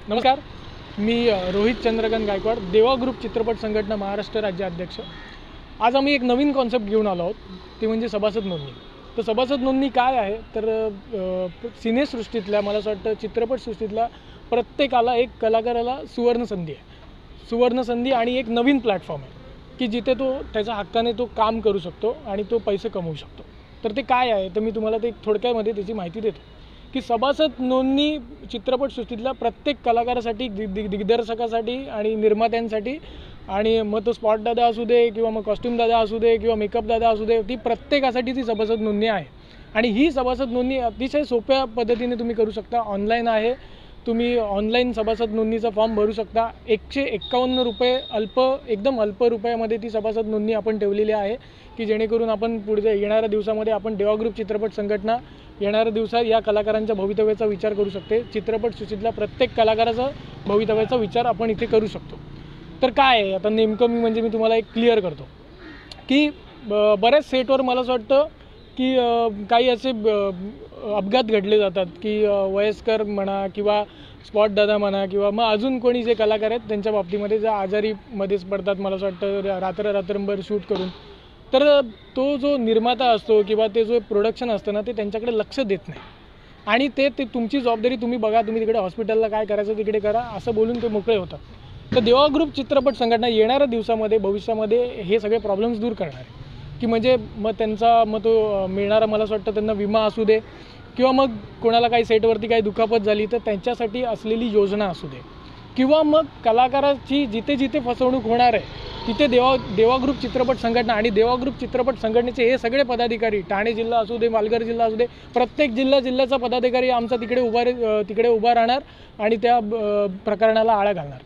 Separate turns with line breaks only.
नमस्कार, मी रोहित चंद्रकांत गायकवाड, देवा ग्रुप चित्रपट संघटना महाराष्ट्र राज्य अध्यक्ष। आज आम्ही एक नवीन कॉन्सेप्ट घेऊन आलो आहोत, ते म्हणजे सभासद नोंदणी। तर सभासद नोंदणी काय आहे तर सिनेसृष्टीतल्या, मला असं वाटतं चित्रपटसृष्टीतल्या प्रत्येकाला, एक कलाकाराला सुवर्णसंधी आहे। सुवर्णसंधी आणि एक नवीन प्लॅटफॉर्म आहे की जिथे तो त्याच्या हक्काने तो काम करू शकतो आणि तो पैसे कमवू शकतो। तर ते काय आहे तर मी तुम्हाला ते थोडक्यामध्ये त्याची माहिती देतो की सभासद नोंदणी चित्रपटसृष्टीतल्या प्रत्येक कलाकारासाठी, दिग्दर्शकासाठी आणि निर्मात्यांसाठी, आणि मग तो स्पॉट दादा असू दे किंवा मग कॉस्ट्यूम दादा असू दे किंवा मेकअप दादा असू दे, ती प्रत्येकासाठी ती सभासद नोंदणी आहे। आणि ही सभासद नोंदणी अतिशय सोप्या पद्धतीने तुम्ही करू शकता, ऑनलाईन आहे। तुम्ही ऑनलाईन सभासद नोंदणीचा फॉर्म भरू शकता। 151 रुपये एकदम अल्प रुपयामध्ये ती सभासद नोंदणी आपण ठेवलेली आहे की जेणेकरून आपण पुढच्या येणाऱ्या दिवसामध्ये आपण देवा ग्रुप चित्रपट संघटना येणाऱ्या दिवसात या कलाकारांच्या भवितव्याचा विचार करू शकते। चित्रपटसृष्टीतल्या प्रत्येक कलाकाराचा भवितव्याचा विचार आपण इथे करू शकतो। तर काय आहे आता नेमकं मी तुम्हाला एक क्लिअर करतो की बऱ्याच सेटवर मला असं वाटतं की काही असे अपघात घडले जातात की वयस्कर म्हणा किंवा स्पॉट दादा म्हणा किंवा मग अजून कोणी जे कलाकार आहेत त्यांच्या बाबतीमध्ये जे आजारीमध्येच पडतात, मला असं वाटतं रात्रभर शूट करून, तर तो जो निर्माता असतो किंवा ते जो प्रोडक्शन असतं ना, ते त्यांच्याकडे लक्ष देत नाही आणि ते तुमची जबाबदारी तुम्ही बघा, तुम्ही तिकडे हॉस्पिटलला काय करायचं तिकडे करा असं बोलून ते मोकळे होतात। तर देवा ग्रुप चित्रपट संघटना येणाऱ्या दिवसामध्ये, भविष्यामध्ये हे सगळे प्रॉब्लेम्स दूर करणार आहे की म्हणजे मग तो मिळणारा, मला असं वाटतं त्यांना विमा असू दे किंवा मग कोणाला काही सेटवरती काही दुखापत झाली तर त्यांच्यासाठी असलेली योजना असू दे, किंवा मग कलाकाराची जिथे जिथे फसवणूक होणार आहे तिथे देवा ग्रुप चित्रपट संघटना आणि देवा ग्रुप चित्रपट संघटनेचे हे सगळे पदाधिकारी, ठाणे जिल्हा असू दे, पालघर जिल्हा असू दे, प्रत्येक जिल्ह्याचा पदाधिकारी आमचा तिकडे उभा राहणार आणि त्या प्रकरणाला आळा घालणार।